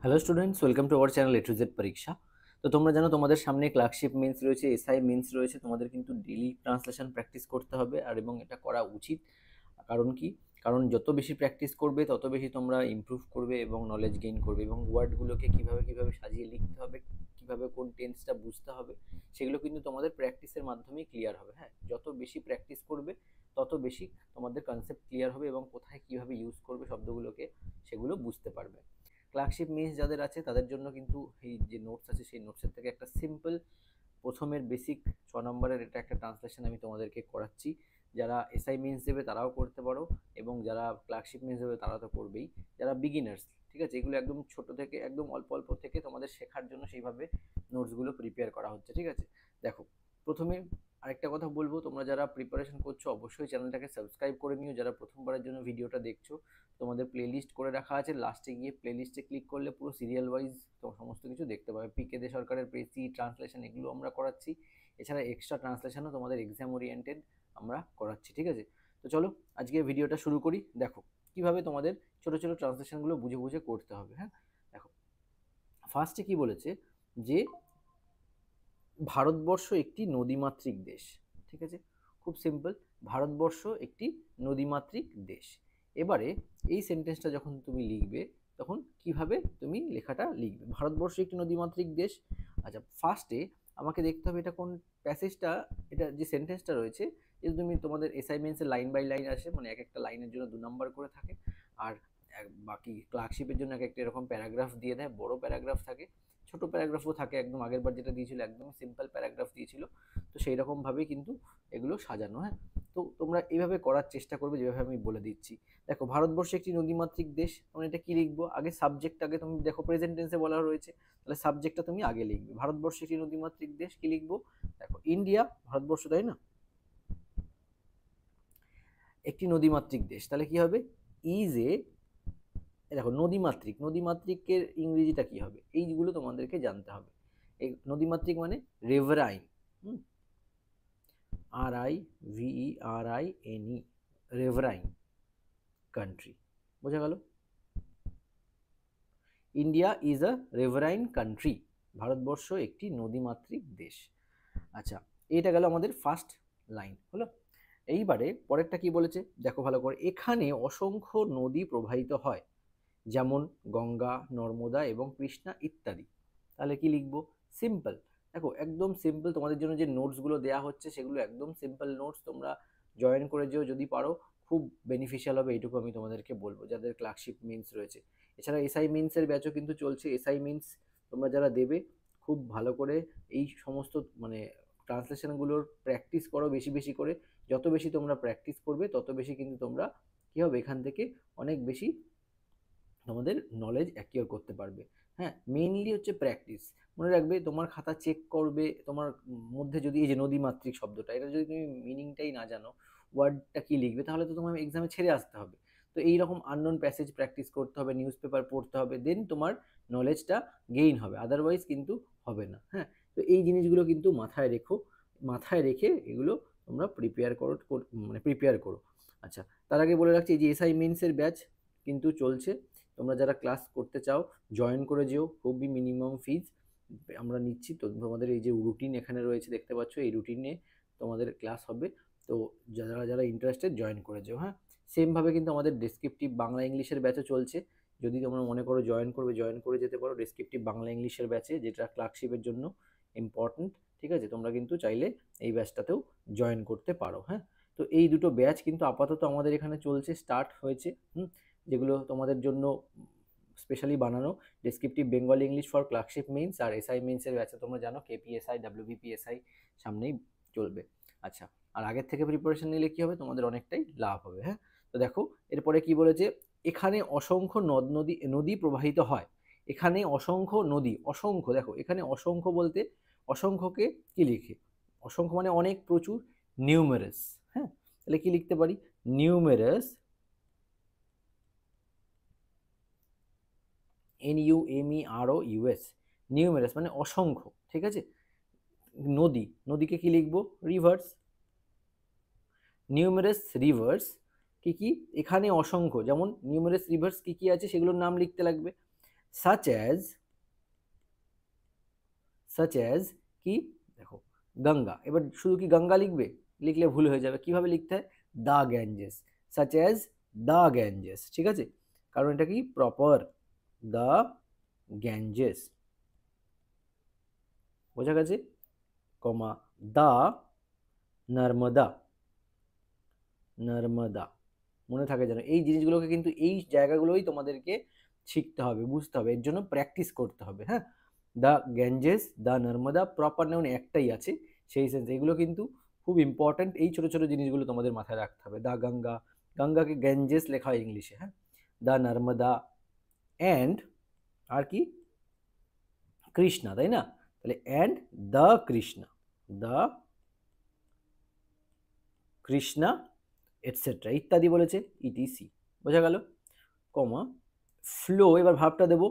Hello students, welcome to our channel A to Z পরীক্ষা। তো তোমরা জানো তোমাদের সামনে ক্লার্কশিপ মেন্স রয়েছে, এসআই মেন্স রয়েছে। তোমাদের কিন্তু ডেইলি ট্রান্সলেশন প্র্যাকটিস করতে হবে এবং এটা করা উচিত। কারণ কি? কারণ যত বেশি প্র্যাকটিস করবে তত বেশি তোমরা ইমপ্রুভ করবে এবং নলেজ গেইন করবে, এবং ওয়ার্ডগুলোকে কিভাবে সাজিয়ে লিখতে হবে, কিভাবে কোন টেন্সটা বুঝতে হবে, সেগুলো কিন্তু তোমাদের প্র্যাকটিসের মাধ্যমেই ক্লিয়ার হবে। হ্যাঁ, যত বেশি প্র্যাকটিস করবে তত বেশি তোমাদের কনসেপ্ট ক্লিয়ার হবে এবং কোথায় কিভাবে ইউজ করবে শব্দগুলোকে সেগুলো বুঝতে পারবে। ক্লার্কশিপ মিস যাদের আছে তাদের জন্য কিন্তু এই যে নোটস আছে সেই নোটসের থেকে একটা সিম্পল প্রথমের বেসিক 6 নম্বরের এটা একটা ট্রান্সলেশন আমি তোমাদেরকে করাচ্ছি। যারা এসআই মিন্স দেবে তারাও করতে পারো, এবং যারা ক্লার্কশিপ মিন্স দেবে তারা তো করবেই। যারা বিগিনার্স, ঠিক আছে, এগুলো একদম ছোট থেকে একদম অল্প অল্প থেকে তোমাদের শেখার জন্য সেইভাবে নোটসগুলো প্রিপেয়ার করা হচ্ছে। ঠিক আছে, দেখো, প্রথমে আরেকটা কথা বলবো, তোমরা যারা প্রিপারেশন করছো অবশ্যই চ্যানেলটাকে সাবস্ক্রাইব করে নিও। যারা প্রথমবারের জন্য ভিডিওটা দেখছো, তোমাদের প্লেলিস্ট করে রাখা আছে, লাস্টে গিয়ে প্লেলিস্টে ক্লিক করলে পুরো সিরিয়াল ওয়াইজ তো সমস্ত কিছু দেখতে পাবে। পিকে দে সরকারের প্রেসি ট্রান্সলেশন এগুলো আমরা করাচ্ছি, এছাড়া এক্সট্রা ট্রান্সলেশনও তোমাদের এক্সাম ওরিয়েন্টেড আমরা করাচ্ছি। ঠিক আছে, তো চলো আজকে ভিডিওটা শুরু করি। দেখো কিভাবে তোমাদের ছোট ছোট ট্রান্সলেশনগুলো বুঝে বুঝে করতে হবে। হ্যাঁ, দেখো, ফার্স্টে কি বলেছে যে ভারতবর্ষ একটি নদীমাতৃক দেশ। ঠিক আছে, খুব সিম্পল, ভারতবর্ষ একটি নদীমাতৃক দেশ। এবারে এই সেন্টেন্সটা যখন তুমি লিখবে তখন কিভাবে তুমি লেখাটা লিখবে, ভারতবর্ষ একটি নদীমাতৃক দেশ। আচ্ছা, ফার্স্টে আমাকে দেখতে হবে এটা কোন প্যাসেজটা, এটা যে সেন্টেন্সটা রয়েছে, যে তুমি তোমাদের অ্যাসাইনমেন্টসে লাইন বাই লাইন আসে, মানে এক একটা লাইনের জন্য 2 নম্বর করে থাকে, আর বাকি ক্লার্কশিপের জন্য এক একটা এরকম প্যারাগ্রাফ দিয়ে দেয়, বড় প্যারাগ্রাফ থাকে, ছোট প্যারাগ্রাফও থাকে। একদম আগের বার যেটা দিয়েছিল একদম সিম্পল প্যারাগ্রাফ দিয়েছিল, তো সেই রকমভাবেই কিন্তু এগুলো সাজানো। হ্যাঁ, তো তোমরা এইভাবে করার চেষ্টা করবে যেভাবে আমি বলে দিচ্ছি। দেখো, ভারতবর্ষ একটি নদীমাতৃক দেশ, মানে এটা কি লিখবো, আগে সাবজেক্ট, আগে তুমি দেখো প্রেজেন্ট টেন্সে বলা রয়েছে, তাহলে সাবজেক্টটা তুমি আগে লিখবে। ভারতবর্ষ একটি নদীমাতৃক দেশ, কি লিখবো, দেখো ইন্ডিয়া, ভারতবর্ষ তাই না, একটি নদীমাতৃক দেশ, তাহলে কি হবে, ইজ এ, দেখো নদীমাতৃক, নদীমাতৃকের ইংরেজিটা কি হবে, এইগুলো তোমাদেরকে জানতে হবে। এই নদীমাতৃক মানে রেভারাইন, RIVERINE, রেভারাইন কান্ট্রি, বোঝা গেল। India is a riverine country, Bharatvarsha একটি নদীমাতৃক দেশ। আচ্ছা, এটা গেল আমাদের ফার্স্ট লাইন হলো। এইবারে পরেরটা কি বলেছে দেখো ভালো করে, এখানে অসংখ্য নদী প্রবাহিত হয়, যেমন গঙ্গা, নর্মদা এবং কৃষ্ণা ইত্যাদি। তাহলে কি লিখবো, সিম্পল, দেখো একদম সিম্পল। তোমাদের জন্য যে নোটসগুলো দেওয়া হচ্ছে সেগুলো একদম সিম্পল নোটস, তোমরা জয়েন করে যেও যদি পারো, খুব বেনিফিশিয়াল হবে, এইটুকু আমি তোমাদেরকে বলবো যাদের ক্লার্কশিপ মিন্স রয়েছে। এছাড়া এসআই মিন্সের ব্যাচও কিন্তু চলছে। এসআই মিন্স তোমরা যারা দেবে খুব ভালো করে এই সমস্ত মানে ট্রান্সলেশনগুলোর প্র্যাকটিস করো বেশি বেশি করে। যত বেশি তোমরা প্র্যাকটিস করবে তত বেশি কিন্তু তোমরা কী হবে, এখান থেকে অনেক বেশি তোমাদের নলেজ অ্যাকিওর করতে পারবে। হ্যাঁ, মেইনলি হচ্ছে প্র্যাকটিস। মনে রাখবে, তোমার খাতা চেক করবে, তোমার মধ্যে যদি এই যে নদীমাতৃক শব্দটা, এটা যদি তুমি মিনিংটাই না জানো, ওয়ার্ডটা কি লিখবে, তাহলে তো তোমার এক্সামে ছেড়ে আসতে হবে। তো এইরকম আননোন প্যাসেজ প্র্যাকটিস করতে হবে, নিউজ পেপার পড়তে হবে, দেন তোমার নলেজটা গেইন হবে, আদারওয়াইজ কিন্তু হবে না। হ্যাঁ, তো এই জিনিসগুলো কিন্তু মাথায় রেখো, মাথায় রেখে এগুলো তোমরা প্রিপেয়ার করো, মানে প্রিপেয়ার করো। আচ্ছা, তার আগে বলে রাখছি, এই যে এসআই মেন্সের ব্যাচ কিন্তু চলছে, তোমরা যারা ক্লাস করতে চাও জয়েন করে যেও, খুবই মিনিমাম ফিজ আমরা নিচ্ছি। তো তোমাদের এই যে রুটিন এখানে রয়েছে দেখতে পাচ্ছ, এই রুটিনে তোমাদের ক্লাস হবে। তো যারা যারা ইন্টারেস্টেড জয়েন করে যেও। হ্যাঁ, সেমভাবে কিন্তু আমাদের ডেসক্রিপটিভ বাংলা ইংলিশের ব্যাচও চলছে, যদি তোমরা মনে করো জয়েন করবে, জয়েন করে যেতে পারো ডেসক্রিপটিভ বাংলা ইংলিশের ব্যাচে, যেটা ক্লার্কশিপের জন্য ইম্পর্টেন্ট। ঠিক আছে, তোমরা কিন্তু চাইলে এই ব্যাচটাতেও জয়েন করতে পারো। হ্যাঁ, তো এই দুটো ব্যাচ কিন্তু আপাতত আমাদের এখানে চলছে, স্টার্ট হয়েছে। যেগুলো তোমাদের জন্য স্পেশালি বানানো, descriptive Bengali English for clerkship mains আর এসআই মেইনসের ব্যাচে তোমরা জানো কেপিএসআই ডাব্লিউবিপিএসআই সামনেই চলবে। আচ্ছা, আর আগের থেকে প্রিপারেশন নিলে কি হবে, তোমাদের অনেকটাই লাভ হবে। হ্যাঁ, তো দেখো এরপরে কি বলেছে, এখানে অসংখ্য নদ নদী নদী প্রবাহিত হয়, এখানে অসংখ্য নদী, অসংখ্য, দেখো এখানে অসংখ্য বলতে অসংখ্যকে কি লিখে, অসংখ্য মানে অনেক, প্রচুর, নিউমেরাস। হ্যাঁ, তাহলে কি লিখতে পারি, নিউমেরাস, NUMEROUS, নিউমেরাস মানে অসংখ্য। ঠিক আছে, নদী, নদীকে কি লিখবো, রিভার্স, নিউমেরাস রিভার্স কি কি, এখানে অসংখ্য, যেমন নিউমেরাস রিভার্স কি কি আছে সেগুলোর নাম লিখতে লাগবে। সাচ অ্যাজ কি, দেখো গঙ্গা, এবার শুধু কি গঙ্গা লিখবে, লিখলে ভুল হয়ে যাবে, কিভাবে লিখতে হয়, দা গ্যাঞ্জেস, সাচ অ্যাজ দা গ্যাঞ্জেস, ঠিক আছে, কারণ এটা কি প্রপার, দা গ্যাঞ্জেস, বোঝা গেছে, কমা দা নর্মদা, নর্মদা, মনে থাকে যেন এই জিনিসগুলোকে, কিন্তু এই জায়গাগুলোই তোমাদেরকে শিখতে হবে, বুঝতে হবে, এর জন্য প্র্যাকটিস করতে হবে, হ্যাঁ, the Ganges, the Narmada, proper noun একটাই আছে, সেই সেন্স এগুলো কিন্তু খুব ইম্পর্ট্যান্ট, এই ছোট ছোট জিনিসগুলো তোমাদের মাথায় রাখতে হবে, দ্য গঙ্গা, গঙ্গাকে গ্যাঞ্জেস লেখা হয় ইংলিশে, হ্যাঁ, দ্য নর্মদা, অ্যান্ড আর কি কৃষ্ণা, তাই না, তাহলে and the Krishna, the Krishna etcetera, ইত্যাদি বলেছে, ইটিসি, বোঝা গেল, কমা ফ্লো, এবার ভাবটা দেব,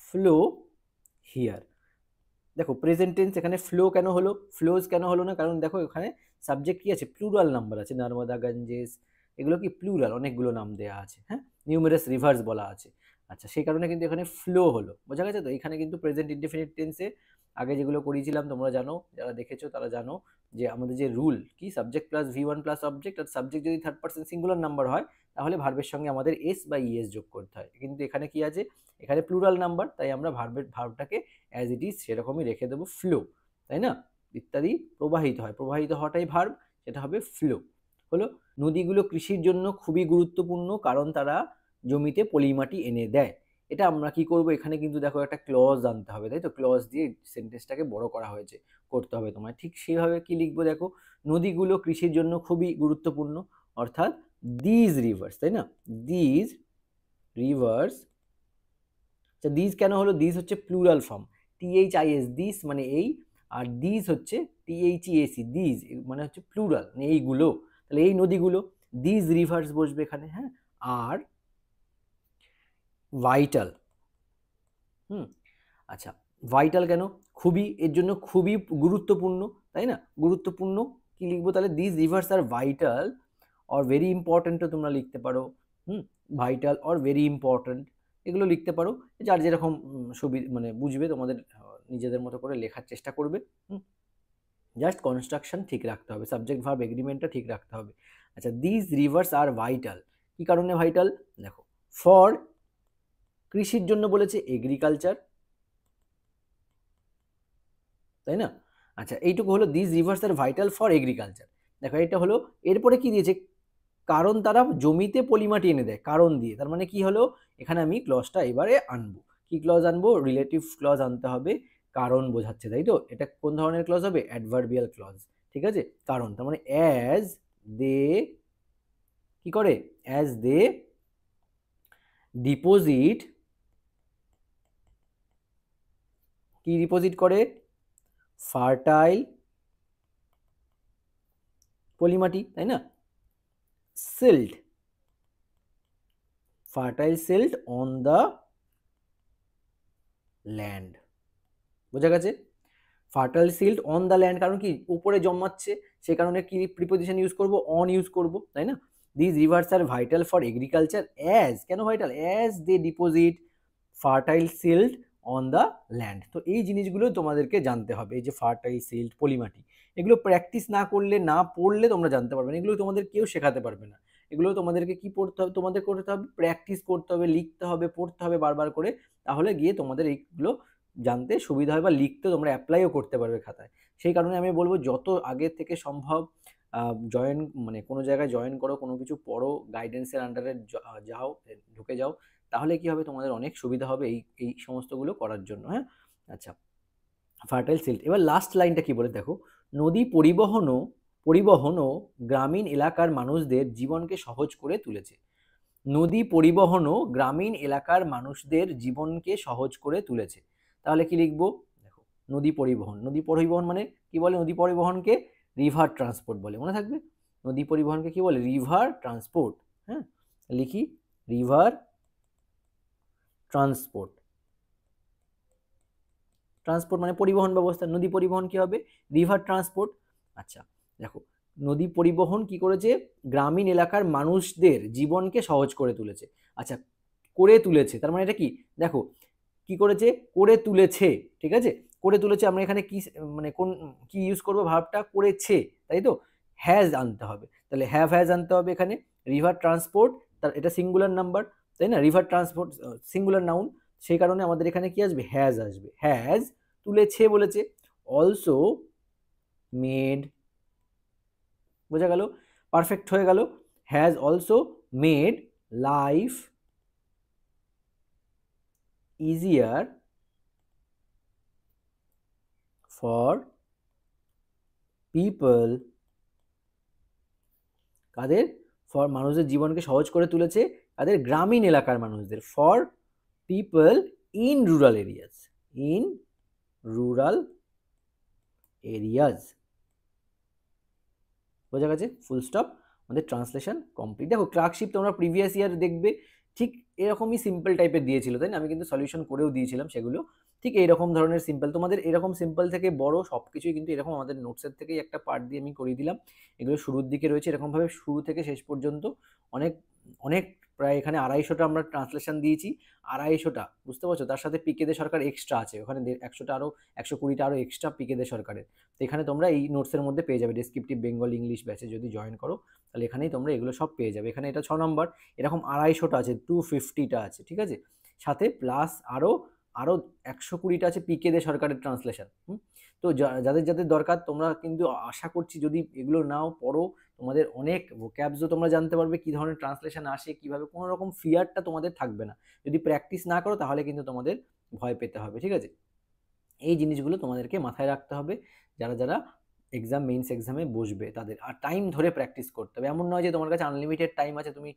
ফ্লো হিয়ার, দেখো প্রেজেন্ট টেন্স, এখানে ফ্লো কেন হলো, ফ্লোজ কেন হলো না, কারণ দেখো এখানে সাবজেক্ট কি আছে, প্লুরাল নাম্বার আছে, নর্মদা, গঞ্জেস, এগুলো কি প্লুরাল, অনেকগুলো নাম দেওয়া আছে, হ্যাঁ, নিউমেরাস রিভার্স বলা আছে, আচ্ছা সেই কারণে কিন্তু এখানে ফ্লো হলো, বোঝা গেছে তো, এখানে কিন্তু প্রেজেন্ট ইনডেফিনিট টেন্সে আগে যেগুলো করিয়েছিলাম তোমরা জানো, যারা দেখেছো তারা জানো, যে আমাদের যে রুল কি, subject plus V1 plus object, আর সাবজেক্ট যদি থার্ড পার্সন সিঙ্গুলার নাম্বার হয় তাহলে ভার্বের সঙ্গে আমাদের এস বা ইএস যোগ করতে হয়, কিন্তু এখানে কি আছে, এখানে প্লুরাল নাম্বার, তাই আমরা ভার্বটাকে অ্যাজ ইট ইজ সেরকমই রেখে দেবো, ফ্লো, তাই না, ইত্যাদি প্রবাহিত হয়, প্রবাহিত হওয়াটাই ভার্ব, সেটা হবে ফ্লো, হলো, নদীগুলো কৃষির জন্য খুবই গুরুত্বপূর্ণ, কারণ তারা জমিতে পলিমাটি এনে দেয়, এটা আমরা কি করব, এখানে কিন্তু দেখো একটা ক্লজ আনতে হবে, তাই তো, ক্লজ দিয়ে সেন্টেন্সটাকে বড় করা হয়েছে, করতে হবে তোমায়, ঠিক সেইভাবে কি লিখবো, দেখো নদীগুলো কৃষির জন্য খুবই গুরুত্বপূর্ণ, অর্থাৎ দিজ রিভার্স, তাই না, দিজ রিভার্স, আচ্ছা দিজ কেন হলো, দিজ হচ্ছে প্লুরাল ফর্ম, THIS, দিস মানে এই, আর দিজ হচ্ছে THEAC, দিজ মানে হচ্ছে প্লুরাল, মানে এইগুলো, তাহলে এই নদীগুলো, দিজ রিভার্স বসবে এখানে, হ্যাঁ, আর ভাইটাল, আচ্ছা ভাইটাল কেন, খুবই, এর জন্য খুবই গুরুত্বপূর্ণ, তাই না, গুরুত্বপূর্ণ, কি লিখবো তাহলে, this rivers are vital or very ইম্পর্টেন্টও তোমরা লিখতে পারো, ভাইটাল অর ভেরি ইম্পর্টেন্ট, এগুলো লিখতে পারো, যার যেরকম সুবিধা মানে বুঝবে, তোমাদের নিজেদের মতো করে লেখার চেষ্টা করবে, জাস্ট কনস্ট্রাকশন ঠিক রাখতে হবে, সাবজেক্ট ভার্ব এগ্রিমেন্টটা ঠিক রাখতে হবে, আচ্ছা দিস রিভার্স আর ভাইটাল, কি কারণে ভাইটাল, দেখো ফর, কৃষির জন্য বলেছে, এগ্রিকালচার, তাই না, আচ্ছা এইটুকু হলো, this rivers are vital for agriculture, দেখো এটা হলো, এরপরে কি দিয়েছে, কারণ তারা জমিতে পলিমাটি এনে দেয়, কারণ দিয়ে, তার মানে কি হলো, এখানে আমি ক্লজটা এবারে আনবো, কি ক্লজ আনবো, রিলেটিভ ক্লজ আনতে হবে, কারণ বোঝাচ্ছে, তাই তো, এটা কোন ধরনের ক্লজ হবে, অ্যাডভার্বিয়াল ক্লজ, ঠিক আছে, কারণ, তার মানে অ্যাজ দে, কি করে, অ্যাজ দে ডিপোজিট, কি ডিপোজিট করে, ফার্টাইল পলিমাটি, তাই না, silt, fertile silt on the land, বোঝা গেছে, fertile silt on the land, কারণ কি উপরে জন্মাচ্ছে, সে কারণে কি প্রিপোজিশন ইউজ করব, অন ইউজ করব, তাই না, this rivers are vital for agriculture, as কেন vital, as they deposit fertile silt on the land, তো এই জিনিসগুলো তোমাদেরকে জানতে হবে, এই যে ফার্টাইল সিল্ট পলিমাটি, এগুলো প্র্যাকটিস না করলে, না পড়লে তোমরা জানতে পারবে না, এগুলো তোমাদের কেউ শেখাতে পারবে না, এগুলো তোমাদেরকে কি পড়তে হবে, তোমাদের করতে হবে, প্র্যাকটিস করতে হবে, লিখতে হবে, পড়তে হবে বারবার করে, তাহলে গিয়ে তোমাদের এইগুলো জানতে সুবিধা হয়, বা লিখতে তোমরা অ্যাপ্লাইও করতে পারবে খাতায়, সেই কারণে আমি বলবো যত আগে থেকে সম্ভব জয়েন, মানে কোনো জায়গায় জয়েন করো, কোনো কিছু পড়ো, গাইডেন্সের আন্ডারে যাও, ঢুকে যাও, তাহলে কি হবে, তোমাদের অনেক সুবিধা হবে এই এই সমস্তগুলো করার জন্য, হ্যাঁ, আচ্ছা ফার্টাইল সিল্ট, এবার লাস্ট লাইনটা কি বলে দেখো, নদী পরিবহনও গ্রামীণ এলাকার মানুষদের জীবনকে সহজ করে তুলেছে, নদী পরিবহনও গ্রামীণ এলাকার মানুষদের জীবনকে সহজ করে তুলেছে, তাহলে কি লিখবো, দেখো নদী পরিবহন, নদী পরিবহন মানে কি বলে, নদী পরিবহনকে রিভার ট্রান্সপোর্ট বলে, মনে থাকবে, নদী পরিবহনকে কি বলে, রিভার ট্রান্সপোর্ট, হ্যাঁ, লিখি রিভার ট্রান্সপোর্ট, ট্রান্সপোর্ট মানে পরিবহন ব্যবস্থা, নদী পরিবহন কি হবে, রিভার ট্রান্সপোর্ট, আচ্ছা দেখো নদী পরিবহন কি করেছে, গ্রামীণ এলাকার মানুষদের জীবনকে সহজ করে তুলেছে, আচ্ছা করে তুলেছে, তার মানে এটা কি দেখো কি করেছে, করে তুলেছে, ঠিক আছে, করে তুলেছে। আমরা এখানে কি মানে কোন কি ইউজ করবো, ভার্বটা করেছে, তাই তো, হ্যাজ আনতে হবে, তাহলে হ্যাভ হ্যাজ আনতে হবে এখানে। রিভার ট্রান্সপোর্ট, তার এটা সিঙ্গুলার নাম্বার, তাই না, রিভার ট্রান্সপোর্ট সিঙ্গুলার নাউন, সেই কারণে আমাদের এখানে কি আসবে, হ্যাজ আসবে, হ্যাজ তুলেছে বলেছে। অলসো মেড, বোঝা গেল, পারফেক্ট হয়ে গেল, has also made life easier for people, কাদের, ফর মানুষদের জীবনকে সহজ করে তুলেছে, কাদের, গ্রামীণ এলাকার মানুষদের, for people in rural areas, in rural areas, বোঝা গেছে, ফুল স্টপ, আমাদের ট্রান্সলেশন কমপ্লিট। দেখো ক্লার্কশিপ তোমরা প্রিভিয়াস ইয়ার দেখবে ঠিক এরকমই সিম্পল টাইপের দিয়েছিল, তাই না, আমি কিন্তু সলিউশন করেও দিয়েছিলাম সেগুলো, ঠিক এইরকম ধরনের সিম্পল, তোমাদের এরকম সিম্পল থেকে বড় সব কিছুই কিন্তু এরকম আমাদের নোটসের থেকেই একটা পার্ট দিয়ে আমি করিয়ে দিলাম। এগুলো শুরুর দিকে রয়েছে এরকমভাবে, শুরু থেকে শেষ পর্যন্ত অনেক অনেক, প্রায় এখানে 250টা আমরা ট্রান্সলেশন দিয়েছি, 250টা, বুঝতে পারছো, তার সাথে পিকে দে সরকার এক্সট্রা আছে ওখানে, 100টা আরও, 120টা আরও এক্সট্রা পিকে দে সরকারের। তো এখানে তোমরা এই নোটসের মধ্যে পেয়ে যাবে, ডেসক্রিপটিভ বেঙ্গল ইংলিশ ব্যাচে যদি জয়েন করো তাহলে এখানেই তোমরা এগুলো সব পেয়ে যাবে। এখানে এটা 6 নম্বর, এরকম 250টা আছে, 250টা আছে, ঠিক আছে, সাথে প্লাস আরও আরও 120টা আছে পিকে দে সরকারের ট্রান্সলেশন। তো যাদের যাদের দরকার তোমরা কিন্তু আশা করছি যদি এগুলো নাও পড়ো, তোমাদের অনেক ভোক্যাবসও তোমরা জানতে পারবে, কী ধরনের ট্রান্সলেশন আসে কীভাবে, কোনো রকম ফিয়ারটা তোমাদের থাকবে না। যদি প্র্যাকটিস না করো তাহলে কিন্তু তোমাদের ভয় পেতে হবে, ঠিক আছে। এই জিনিসগুলো তোমাদেরকে মাথায় রাখতে হবে যারা যারা এক্সাম, মেইনস এক্সামে বসবে তাদের, আর টাইম ধরে প্র্যাকটিস করতে হবে, এমন নয় যে তোমার কাছে আনলিমিটেড টাইম আছে তুমি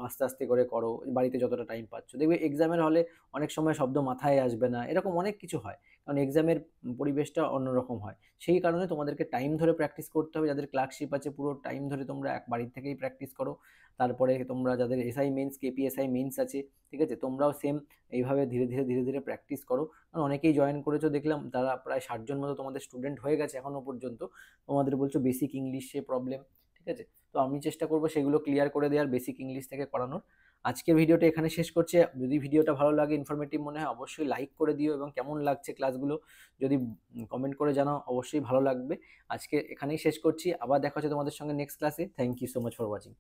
আস্তে আস্তে করে করো, বাড়িতে যতটা টাইম পাচ্ছ। দেখবে এক্সামের হলে অনেক সময় শব্দ মাথায় আসবে না, এরকম অনেক কিছু হয়, কারণ এক্সামের পরিবেশটা অন্যরকম হয়, সেই কারণে তোমাদেরকে টাইম ধরে প্র্যাকটিস করতে হবে। যাদের ক্লার্কশিপ আছে পুরো টাইম ধরে তোমরা এক বাড়ির থেকেই প্র্যাকটিস করো। তারপরে তোমরা যাদের এসআই মেন্স, কেপিএসআই মেন্স আছে, ঠিক আছে, তোমরাও সেম এইভাবে ধীরে ধীরে ধীরে ধীরে প্র্যাকটিস করো। কারণ অনেকেই জয়েন করেছো দেখলাম, তারা প্রায় 60জন মতো তোমাদের স্টুডেন্ট হয়ে গেছে এখনো পর্যন্ত, তোমাদের বলছো বেসিক ইংলিশে প্রবলেম, ঠিক আছে, তো আমি চেষ্টা করবো সেগুলো ক্লিয়ার করে দেওয়ার, বেসিক ইংলিশ থেকে করানোর। আজকের ভিডিওটা এখানে শেষ করছি, যদি ভিডিওটা ভালো লাগে, ইনফরমেটিভ মনে হয়, অবশ্যই লাইক করে দিও, এবং কেমন লাগছে ক্লাসগুলো যদি কমেন্ট করে জানাও, অবশ্যই ভালো লাগবে। আজকে এখানেই শেষ করছি, আবার দেখা হচ্ছে তোমাদের সঙ্গে নেক্সট ক্লাসে। Thank you so much for watching.